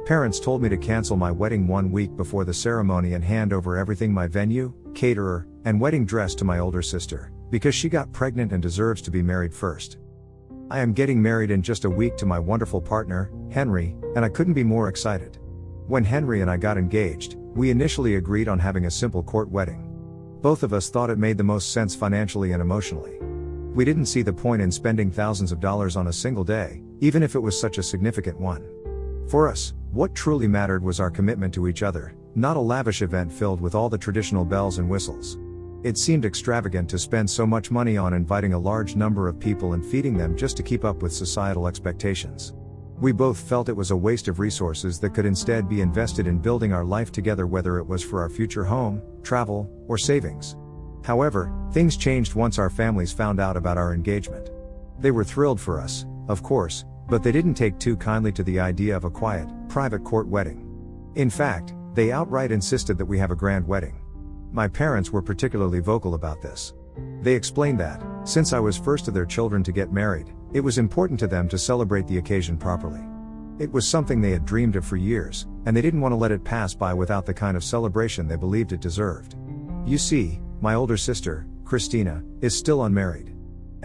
Parents told me to cancel my wedding 1 week before the ceremony and hand over everything, my venue, caterer, and wedding dress, to my older sister, because she got pregnant and deserves to be married first. I am getting married in just a week to my wonderful partner, Henry, and I couldn't be more excited. When Henry and I got engaged, we initially agreed on having a simple court wedding. Both of us thought it made the most sense financially and emotionally. We didn't see the point in spending thousands of dollars on a single day, even if it was such a significant one. For us, what truly mattered was our commitment to each other, not a lavish event filled with all the traditional bells and whistles. It seemed extravagant to spend so much money on inviting a large number of people and feeding them just to keep up with societal expectations. We both felt it was a waste of resources that could instead be invested in building our life together, whether it was for our future home, travel, or savings. However, things changed once our families found out about our engagement. They were thrilled for us, of course, but they didn't take too kindly to the idea of a quiet, private court wedding. In fact, they outright insisted that we have a grand wedding. My parents were particularly vocal about this. They explained that, since I was first of their children to get married, it was important to them to celebrate the occasion properly. It was something they had dreamed of for years, and they didn't want to let it pass by without the kind of celebration they believed it deserved. You see, my older sister, Christina, is still unmarried.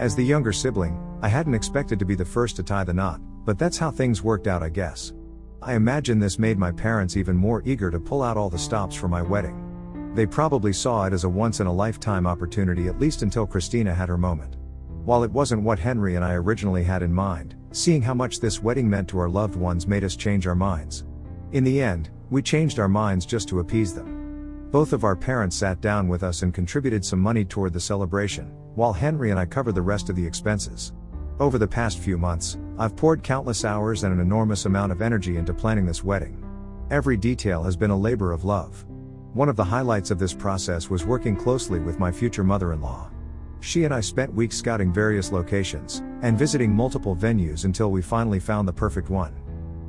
As the younger sibling, I hadn't expected to be the first to tie the knot, but that's how things worked out, I guess. I imagine this made my parents even more eager to pull out all the stops for my wedding. They probably saw it as a once-in-a-lifetime opportunity, at least until Christina had her moment. While it wasn't what Henry and I originally had in mind, seeing how much this wedding meant to our loved ones made us change our minds. In the end, we changed our minds just to appease them. Both of our parents sat down with us and contributed some money toward the celebration, while Henry and I covered the rest of the expenses. Over the past few months, I've poured countless hours and an enormous amount of energy into planning this wedding. Every detail has been a labor of love. One of the highlights of this process was working closely with my future mother-in-law. She and I spent weeks scouting various locations, and visiting multiple venues until we finally found the perfect one.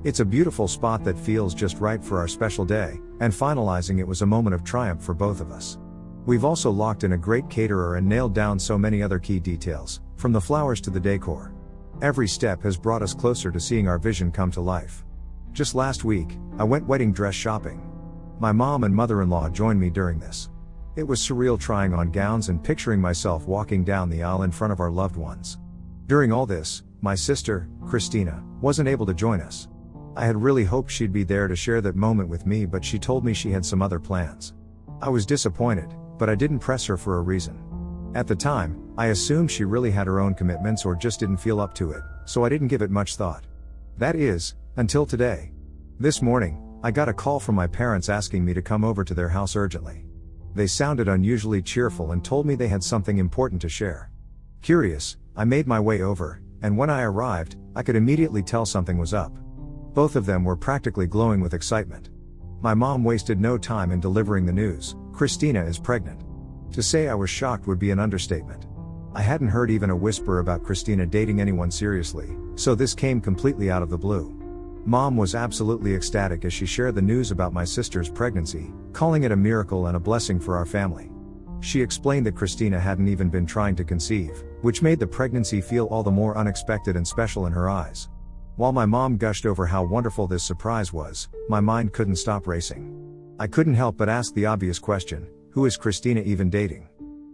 It's a beautiful spot that feels just right for our special day, and finalizing it was a moment of triumph for both of us. We've also locked in a great caterer and nailed down so many other key details, from the flowers to the decor. Every step has brought us closer to seeing our vision come to life. Just last week, I went wedding dress shopping. My mom and mother-in-law joined me during this. It was surreal trying on gowns and picturing myself walking down the aisle in front of our loved ones. During all this, my sister, Christina, wasn't able to join us. I had really hoped she'd be there to share that moment with me, but she told me she had some other plans. I was disappointed, but I didn't press her for a reason. At the time, I assumed she really had her own commitments or just didn't feel up to it, so I didn't give it much thought. That is, until today. This morning, I got a call from my parents asking me to come over to their house urgently. They sounded unusually cheerful and told me they had something important to share. Curious, I made my way over, and when I arrived, I could immediately tell something was up. Both of them were practically glowing with excitement. My mom wasted no time in delivering the news: Christina is pregnant. To say I was shocked would be an understatement. I hadn't heard even a whisper about Christina dating anyone seriously, so this came completely out of the blue. Mom was absolutely ecstatic as she shared the news about my sister's pregnancy, calling it a miracle and a blessing for our family. She explained that Christina hadn't even been trying to conceive, which made the pregnancy feel all the more unexpected and special in her eyes. While my mom gushed over how wonderful this surprise was, my mind couldn't stop racing. I couldn't help but ask the obvious question: who is Christina even dating?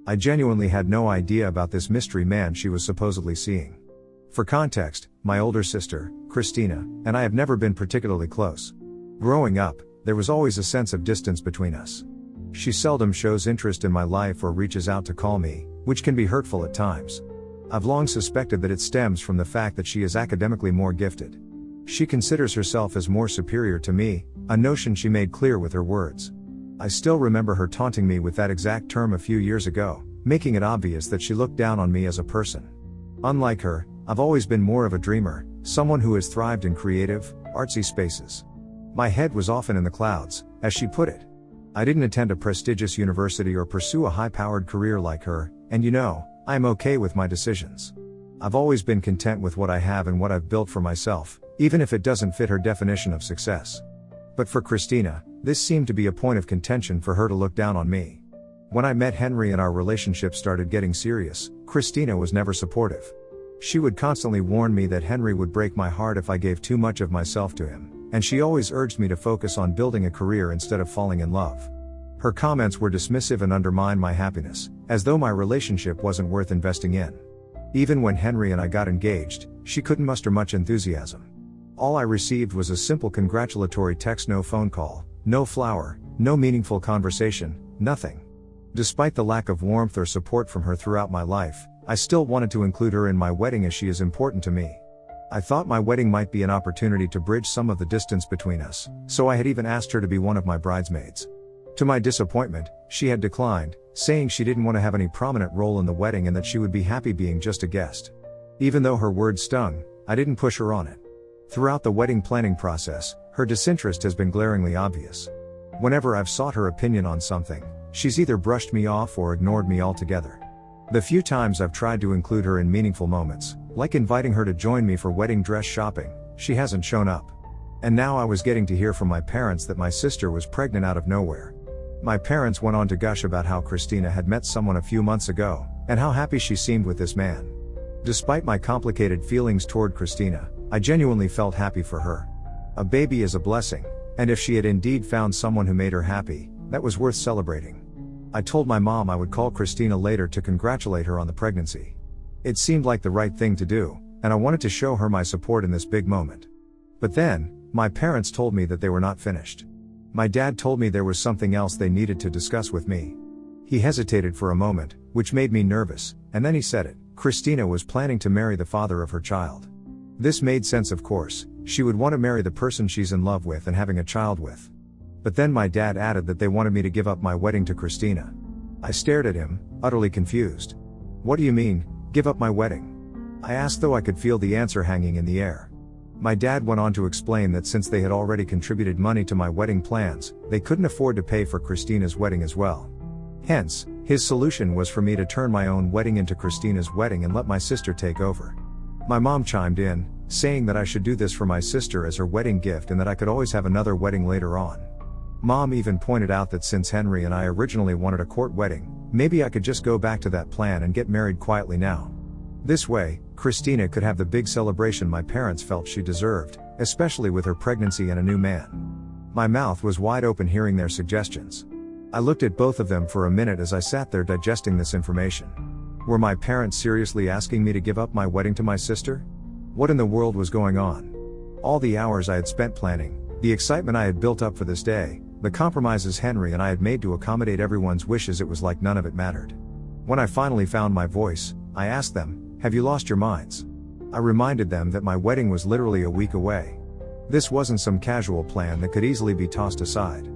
I genuinely had no idea about this mystery man she was supposedly seeing. For context, my older sister, Christina, and I have never been particularly close. Growing up, there was always a sense of distance between us. She seldom shows interest in my life or reaches out to call me, which can be hurtful at times. I've long suspected that it stems from the fact that she is academically more gifted. She considers herself as more superior to me, a notion she made clear with her words. I still remember her taunting me with that exact term a few years ago, making it obvious that she looked down on me as a person. Unlike her, I've always been more of a dreamer, someone who has thrived in creative, artsy spaces. My head was often in the clouds, as she put it. I didn't attend a prestigious university or pursue a high-powered career like her, and I'm okay with my decisions. I've always been content with what I have and what I've built for myself, even if it doesn't fit her definition of success. But for Christina, this seemed to be a point of contention for her to look down on me. When I met Henry and our relationship started getting serious, Christina was never supportive. She would constantly warn me that Henry would break my heart if I gave too much of myself to him, and she always urged me to focus on building a career instead of falling in love. Her comments were dismissive and undermined my happiness, as though my relationship wasn't worth investing in. Even when Henry and I got engaged, she couldn't muster much enthusiasm. All I received was a simple congratulatory text, no phone call, no flower, no meaningful conversation, nothing. Despite the lack of warmth or support from her throughout my life, I still wanted to include her in my wedding as she is important to me. I thought my wedding might be an opportunity to bridge some of the distance between us, so I had even asked her to be one of my bridesmaids. To my disappointment, she had declined, saying she didn't want to have any prominent role in the wedding and that she would be happy being just a guest. Even though her words stung, I didn't push her on it. Throughout the wedding planning process, her disinterest has been glaringly obvious. Whenever I've sought her opinion on something, she's either brushed me off or ignored me altogether. The few times I've tried to include her in meaningful moments, like inviting her to join me for wedding dress shopping, she hasn't shown up. And now I was getting to hear from my parents that my sister was pregnant out of nowhere. My parents went on to gush about how Christina had met someone a few months ago, and how happy she seemed with this man. Despite my complicated feelings toward Christina, I genuinely felt happy for her. A baby is a blessing, and if she had indeed found someone who made her happy, that was worth celebrating. I told my mom I would call Christina later to congratulate her on the pregnancy. It seemed like the right thing to do, and I wanted to show her my support in this big moment. But then, my parents told me that they were not finished. My dad told me there was something else they needed to discuss with me. He hesitated for a moment, which made me nervous, and then he said it. Christina was planning to marry the father of her child. This made sense, of course. She would want to marry the person she's in love with and having a child with. But then my dad added that they wanted me to give up my wedding to Christina. I stared at him, utterly confused. What do you mean, give up my wedding? I asked, though I could feel the answer hanging in the air. My dad went on to explain that since they had already contributed money to my wedding plans, they couldn't afford to pay for Christina's wedding as well. Hence, his solution was for me to turn my own wedding into Christina's wedding and let my sister take over. My mom chimed in, saying that I should do this for my sister as her wedding gift and that I could always have another wedding later on. Mom even pointed out that since Henry and I originally wanted a court wedding, maybe I could just go back to that plan and get married quietly now. This way, Christina could have the big celebration my parents felt she deserved, especially with her pregnancy and a new man. My mouth was wide open hearing their suggestions. I looked at both of them for a minute as I sat there digesting this information. Were my parents seriously asking me to give up my wedding to my sister? What in the world was going on? All the hours I had spent planning, the excitement I had built up for this day, the compromises Henry and I had made to accommodate everyone's wishes, it was like none of it mattered. When I finally found my voice, I asked them, "Have you lost your minds?" I reminded them that my wedding was literally a week away. This wasn't some casual plan that could easily be tossed aside.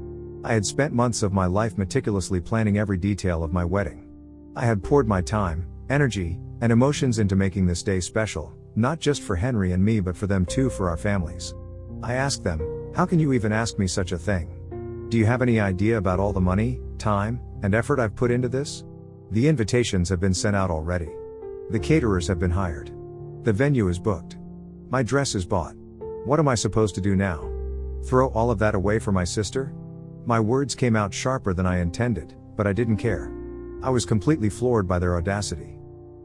I had spent months of my life meticulously planning every detail of my wedding. I had poured my time, energy, and emotions into making this day special, not just for Henry and me but for them too, for our families. I asked them, "How can you even ask me such a thing? Do you have any idea about all the money, time, and effort I've put into this? The invitations have been sent out already. The caterers have been hired. The venue is booked. My dress is bought. What am I supposed to do now? Throw all of that away for my sister?" My words came out sharper than I intended, but I didn't care. I was completely floored by their audacity.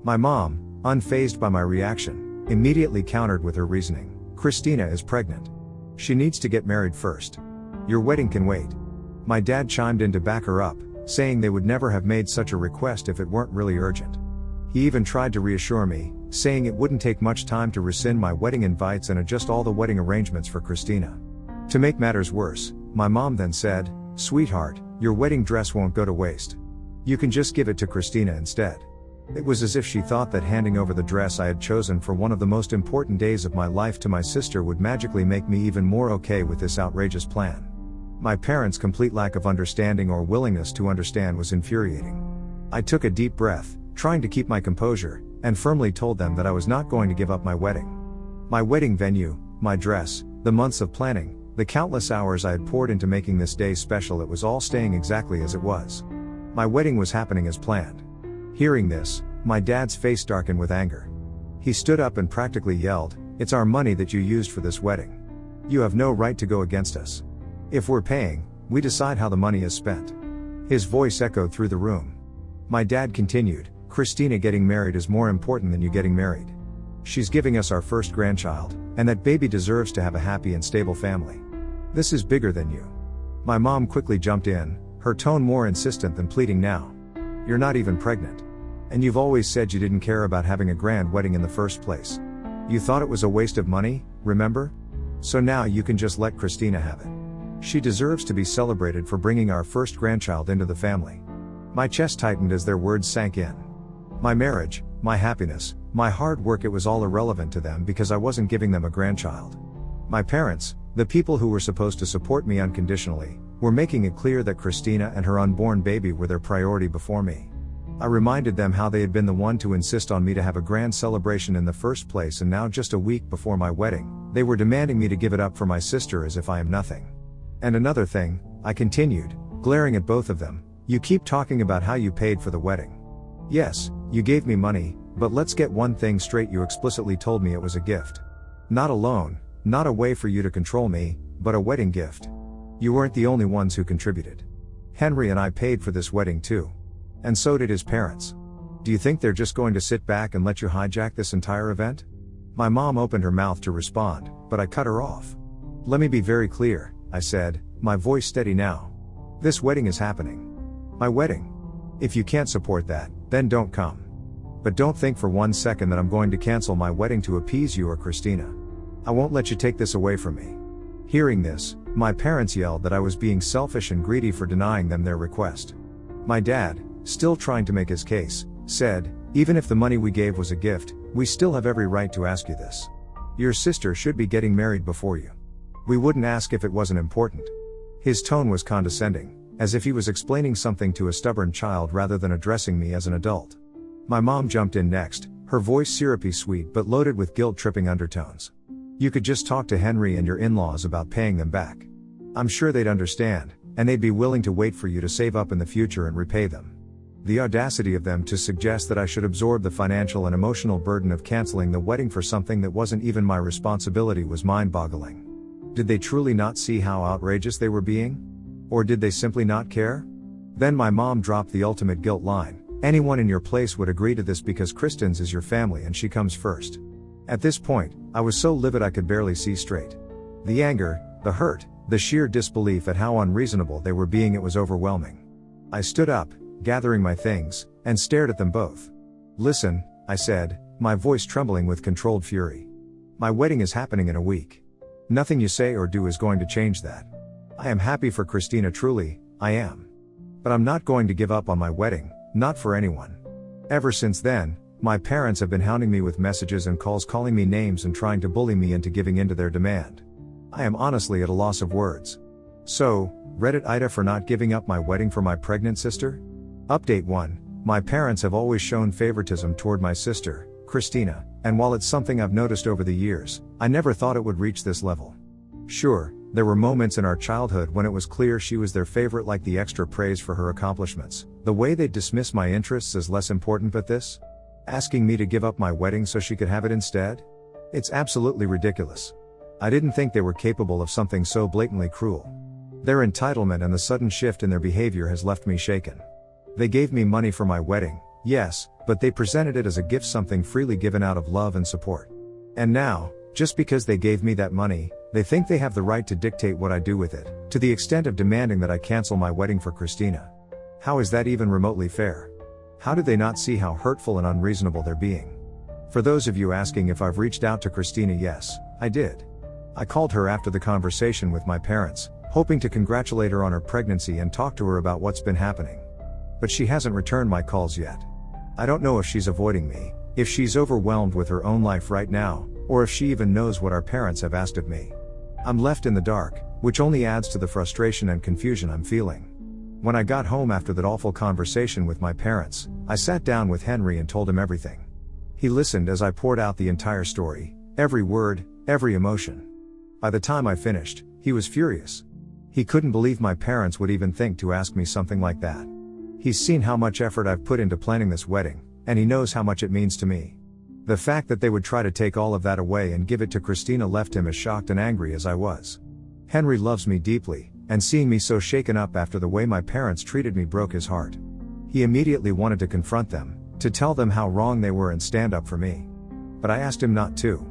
My mom, unfazed by my reaction, immediately countered with her reasoning. "Christina is pregnant. She needs to get married first. Your wedding can wait." My dad chimed in to back her up, saying they would never have made such a request if it weren't really urgent. He even tried to reassure me, saying it wouldn't take much time to rescind my wedding invites and adjust all the wedding arrangements for Christina. To make matters worse, my mom then said, "Sweetheart, your wedding dress won't go to waste. You can just give it to Christina instead." It was as if she thought that handing over the dress I had chosen for one of the most important days of my life to my sister would magically make me even more okay with this outrageous plan. My parents' complete lack of understanding or willingness to understand was infuriating. I took a deep breath, trying to keep my composure, and firmly told them that I was not going to give up my wedding. My wedding venue, my dress, the months of planning, the countless hours I had poured into making this day special, it was all staying exactly as it was. My wedding was happening as planned. Hearing this, my dad's face darkened with anger. He stood up and practically yelled, "It's our money that you used for this wedding. You have no right to go against us. If we're paying, we decide how the money is spent." His voice echoed through the room. My dad continued, "Christina getting married is more important than you getting married. She's giving us our first grandchild, and that baby deserves to have a happy and stable family. This is bigger than you. My mom quickly jumped in, her tone more insistent than pleading now. You're not even pregnant. And you've always said you didn't care about having a grand wedding in the first place. You thought it was a waste of money, remember? So now you can just let Christina have it. She deserves to be celebrated for bringing our first grandchild into the family. My chest tightened as their words sank in. My marriage, my happiness, my hard work, it was all irrelevant to them because I wasn't giving them a grandchild. My parents, the people who were supposed to support me unconditionally, were making it clear that Christina and her unborn baby were their priority before me. I reminded them how they had been the one to insist on me to have a grand celebration in the first place, and now just a week before my wedding, they were demanding me to give it up for my sister as if I am nothing. And another thing, I continued, glaring at both of them, you keep talking about how you paid for the wedding. Yes, you gave me money, but let's get one thing straight, you explicitly told me it was a gift. Not a loan, not a way for you to control me, but a wedding gift. You weren't the only ones who contributed. Henry and I paid for this wedding too. And so did his parents. Do you think they're just going to sit back and let you hijack this entire event? My mom opened her mouth to respond, but I cut her off. Let me be very clear, I said, my voice steady now. This wedding is happening. My wedding. If you can't support that, then don't come. But don't think for 1 second that I'm going to cancel my wedding to appease you or Christina. I won't let you take this away from me. Hearing this, my parents yelled that I was being selfish and greedy for denying them their request. My dad, still trying to make his case, said, even if the money we gave was a gift, we still have every right to ask you this. Your sister should be getting married before you. We wouldn't ask if it wasn't important. His tone was condescending, as if he was explaining something to a stubborn child rather than addressing me as an adult. My mom jumped in next, her voice syrupy sweet but loaded with guilt-tripping undertones. You could just talk to Henry and your in-laws about paying them back. I'm sure they'd understand, and they'd be willing to wait for you to save up in the future and repay them. The audacity of them to suggest that I should absorb the financial and emotional burden of canceling the wedding for something that wasn't even my responsibility was mind-boggling. Did they truly not see how outrageous they were being? Or did they simply not care? Then my mom dropped the ultimate guilt line. Anyone in your place would agree to this because Kristen's is your family and she comes first. At this point, I was so livid I could barely see straight. The anger, the hurt, the sheer disbelief at how unreasonable they were being, it was overwhelming. I stood up, gathering my things, and stared at them both. Listen, I said, my voice trembling with controlled fury. My wedding is happening in a week. Nothing you say or do is going to change that. I am happy for Christina, truly, I am. But I'm not going to give up on my wedding, not for anyone. Ever since then, my parents have been hounding me with messages and calls, calling me names and trying to bully me into giving in to their demand. I am honestly at a loss of words. So, Reddit Ida for not giving up my wedding for my pregnant sister? Update 1. My parents have always shown favoritism toward my sister, Christina, and while it's something I've noticed over the years, I never thought it would reach this level. Sure, there were moments in our childhood when it was clear she was their favorite, like the extra praise for her accomplishments, the way they'd dismiss my interests as less important, but this? Asking me to give up my wedding so she could have it instead? It's absolutely ridiculous. I didn't think they were capable of something so blatantly cruel. Their entitlement and the sudden shift in their behavior has left me shaken. They gave me money for my wedding, yes, but they presented it as a gift, something freely given out of love and support. And now, just because they gave me that money, they think they have the right to dictate what I do with it, to the extent of demanding that I cancel my wedding for Christina. How is that even remotely fair? How do they not see how hurtful and unreasonable they're being? For those of you asking if I've reached out to Christina, yes, I did. I called her after the conversation with my parents, hoping to congratulate her on her pregnancy and talk to her about what's been happening. But she hasn't returned my calls yet. I don't know if she's avoiding me, if she's overwhelmed with her own life right now, or if she even knows what our parents have asked of me. I'm left in the dark, which only adds to the frustration and confusion I'm feeling. When I got home after that awful conversation with my parents, I sat down with Henry and told him everything. He listened as I poured out the entire story, every word, every emotion. By the time I finished, he was furious. He couldn't believe my parents would even think to ask me something like that. He's seen how much effort I've put into planning this wedding, and he knows how much it means to me. The fact that they would try to take all of that away and give it to Christina left him as shocked and angry as I was. Henry loves me deeply, and seeing me so shaken up after the way my parents treated me broke his heart. He immediately wanted to confront them, to tell them how wrong they were and stand up for me. But I asked him not to.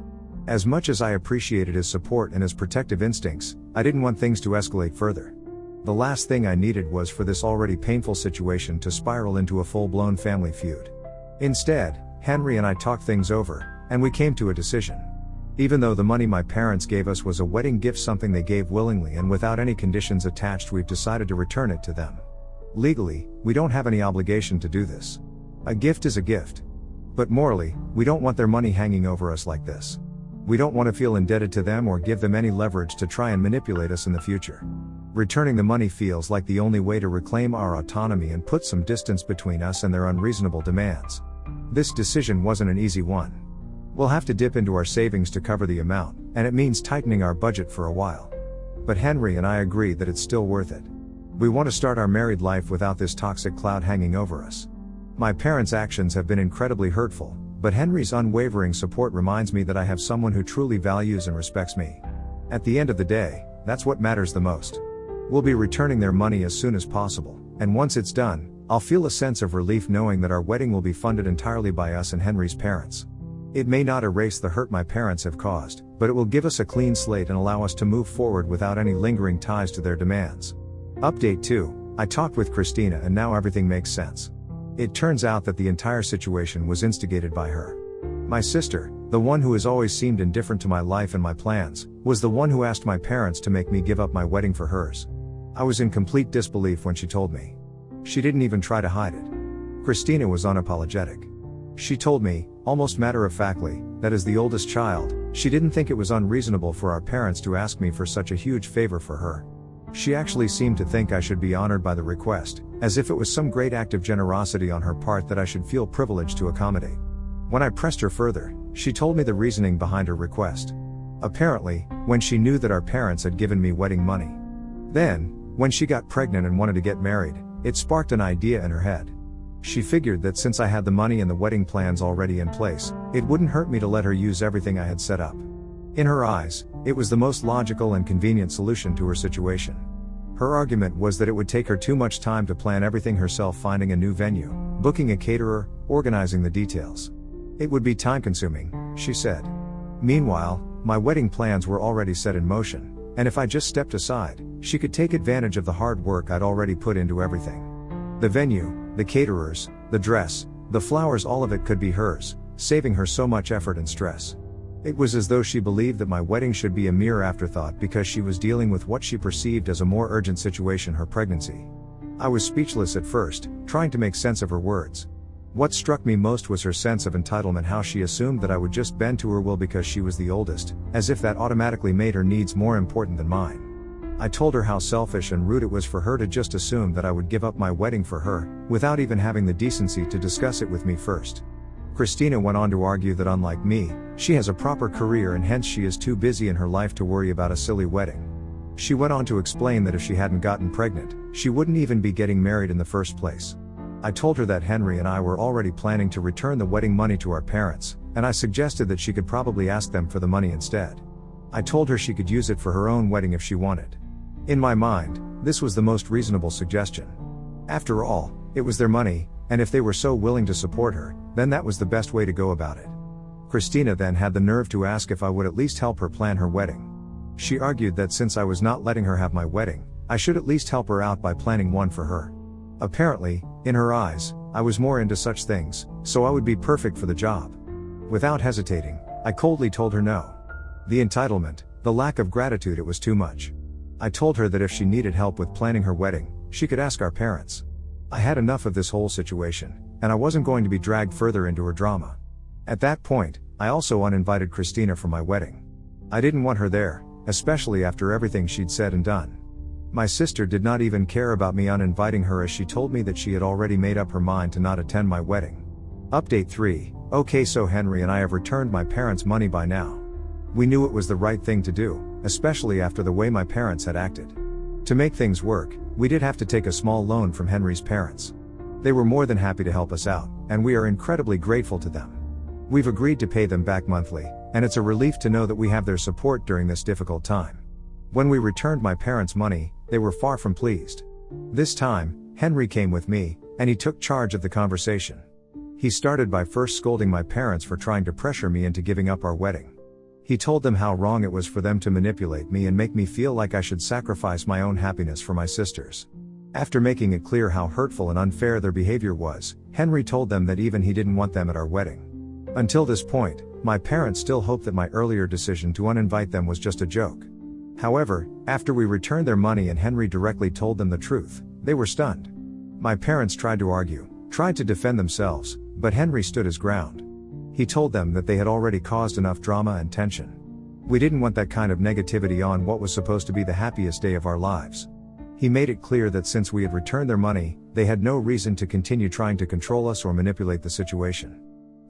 As much as I appreciated his support and his protective instincts, I didn't want things to escalate further. The last thing I needed was for this already painful situation to spiral into a full-blown family feud. Instead, Henry and I talked things over, and we came to a decision. Even though the money my parents gave us was a wedding gift, something they gave willingly and without any conditions attached, we've decided to return it to them. Legally, we don't have any obligation to do this. A gift is a gift. But morally, we don't want their money hanging over us like this. We don't want to feel indebted to them or give them any leverage to try and manipulate us in the future. Returning the money feels like the only way to reclaim our autonomy and put some distance between us and their unreasonable demands. This decision wasn't an easy one. We'll have to dip into our savings to cover the amount, and it means tightening our budget for a while. But Henry and I agree that it's still worth it. We want to start our married life without this toxic cloud hanging over us. My parents' actions have been incredibly hurtful, but Henry's unwavering support reminds me that I have someone who truly values and respects me. At the end of the day, that's what matters the most. We'll be returning their money as soon as possible, and once it's done, I'll feel a sense of relief knowing that our wedding will be funded entirely by us and Henry's parents. It may not erase the hurt my parents have caused, but it will give us a clean slate and allow us to move forward without any lingering ties to their demands. Update 2. I talked with Christina and now everything makes sense. It turns out that the entire situation was instigated by her. My sister, the one who has always seemed indifferent to my life and my plans, was the one who asked my parents to make me give up my wedding for hers. I was in complete disbelief when she told me. She didn't even try to hide it. Christina was unapologetic. She told me, almost matter-of-factly, that as the oldest child, she didn't think it was unreasonable for our parents to ask me for such a huge favor for her. She actually seemed to think I should be honored by the request, as if it was some great act of generosity on her part that I should feel privileged to accommodate. When I pressed her further, she told me the reasoning behind her request. Apparently, when she knew that our parents had given me wedding money. Then, when she got pregnant and wanted to get married, it sparked an idea in her head. She figured that since I had the money and the wedding plans already in place, it wouldn't hurt me to let her use everything I had set up. In her eyes, it was the most logical and convenient solution to her situation. Her argument was that it would take her too much time to plan everything herself, finding a new venue, booking a caterer, organizing the details. It would be time-consuming, she said. Meanwhile, my wedding plans were already set in motion, and if I just stepped aside, she could take advantage of the hard work I'd already put into everything. The venue, the caterers, the dress, the flowers, all of it could be hers, saving her so much effort and stress. It was as though she believed that my wedding should be a mere afterthought because she was dealing with what she perceived as a more urgent situation, her pregnancy. I was speechless at first, trying to make sense of her words. What struck me most was her sense of entitlement, how she assumed that I would just bend to her will because she was the oldest, as if that automatically made her needs more important than mine. I told her how selfish and rude it was for her to just assume that I would give up my wedding for her, without even having the decency to discuss it with me first. Christina went on to argue that unlike me, she has a proper career and hence she is too busy in her life to worry about a silly wedding. She went on to explain that if she hadn't gotten pregnant, she wouldn't even be getting married in the first place. I told her that Henry and I were already planning to return the wedding money to our parents, and I suggested that she could probably ask them for the money instead. I told her she could use it for her own wedding if she wanted. In my mind, this was the most reasonable suggestion. After all, it was their money, and if they were so willing to support her, then that was the best way to go about it. Christina then had the nerve to ask if I would at least help her plan her wedding. She argued that since I was not letting her have my wedding, I should at least help her out by planning one for her. Apparently, in her eyes, I was more into such things, so I would be perfect for the job. Without hesitating, I coldly told her no. The entitlement, the lack of gratitude, it was too much. I told her that if she needed help with planning her wedding, she could ask our parents. I had enough of this whole situation, and I wasn't going to be dragged further into her drama. At that point, I also uninvited Christina for my wedding. I didn't want her there, especially after everything she'd said and done. My sister did not even care about me uninviting her, as she told me that she had already made up her mind to not attend my wedding. Update 3. Okay, so Henry and I have returned my parents' money by now. We knew it was the right thing to do, especially after the way my parents had acted. To make things work, we did have to take a small loan from Henry's parents. They were more than happy to help us out, and we are incredibly grateful to them. We've agreed to pay them back monthly, and it's a relief to know that we have their support during this difficult time. When we returned my parents' money, they were far from pleased. This time, Henry came with me, and he took charge of the conversation. He started by first scolding my parents for trying to pressure me into giving up our wedding. He told them how wrong it was for them to manipulate me and make me feel like I should sacrifice my own happiness for my sisters. After making it clear how hurtful and unfair their behavior was, Henry told them that even he didn't want them at our wedding. Until this point, my parents still hoped that my earlier decision to uninvite them was just a joke. However, after we returned their money and Henry directly told them the truth, they were stunned. My parents tried to argue, tried to defend themselves, but Henry stood his ground. He told them that they had already caused enough drama and tension. We didn't want that kind of negativity on what was supposed to be the happiest day of our lives. He made it clear that since we had returned their money, they had no reason to continue trying to control us or manipulate the situation.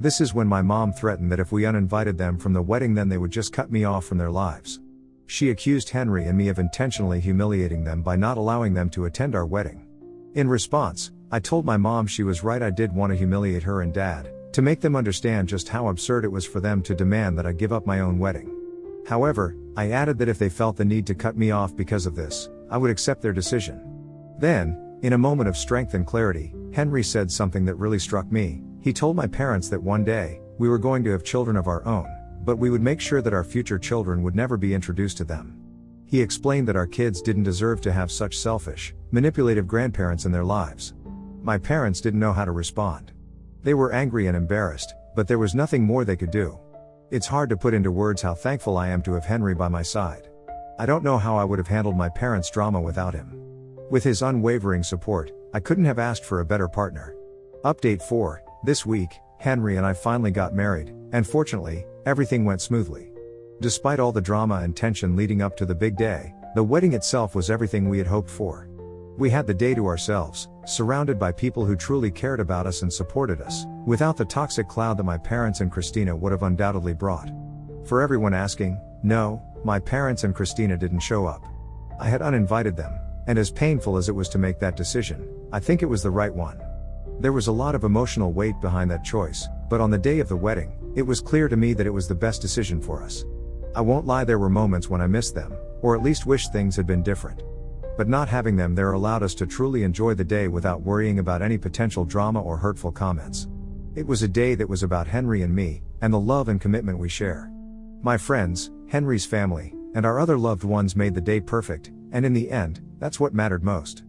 This is when my mom threatened that if we uninvited them from the wedding, then they would just cut me off from their lives. She accused Henry and me of intentionally humiliating them by not allowing them to attend our wedding. In response, I told my mom she was right. I did want to humiliate her and Dad, to make them understand just how absurd it was for them to demand that I give up my own wedding. However, I added that if they felt the need to cut me off because of this, I would accept their decision. Then, in a moment of strength and clarity, Henry said something that really struck me. He told my parents that one day, we were going to have children of our own, but we would make sure that our future children would never be introduced to them. He explained that our kids didn't deserve to have such selfish, manipulative grandparents in their lives. My parents didn't know how to respond. They were angry and embarrassed, but there was nothing more they could do. It's hard to put into words how thankful I am to have Henry by my side. I don't know how I would have handled my parents' drama without him. With his unwavering support, I couldn't have asked for a better partner. Update 4, this week, Henry and I finally got married, and fortunately, everything went smoothly. Despite all the drama and tension leading up to the big day, the wedding itself was everything we had hoped for. We had the day to ourselves, surrounded by people who truly cared about us and supported us, without the toxic cloud that my parents and Christina would have undoubtedly brought. For everyone asking, no, my parents and Christina didn't show up. I had uninvited them, and as painful as it was to make that decision, I think it was the right one. There was a lot of emotional weight behind that choice, but on the day of the wedding, it was clear to me that it was the best decision for us. I won't lie, there were moments when I missed them, or at least wished things had been different. But not having them there allowed us to truly enjoy the day without worrying about any potential drama or hurtful comments. It was a day that was about Henry and me, and the love and commitment we share. My friends, Henry's family, and our other loved ones made the day perfect, and in the end, that's what mattered most.